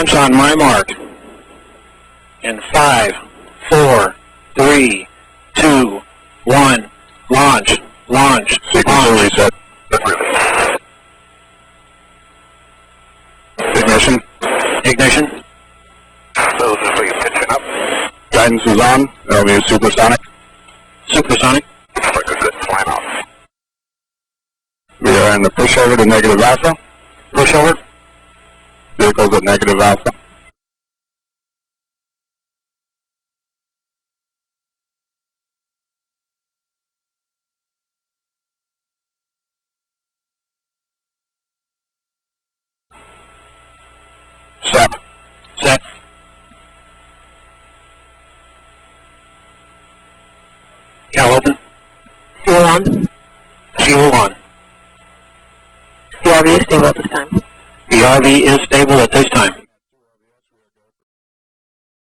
launch on my mark. In 5, 4, 3, 2, 1, launch, launch, Sequence reset. Ignition. ignition, So just so you pitching up. Guidance is on. That'll be supersonic. supersonic, Like a good flying off. We are in the pushover to negative alpha. pushover, Vehicles at negative alpha. Set. set, cowl open, Fuel on. fuel on. The RV is stable at this time. The RV is stable at this time.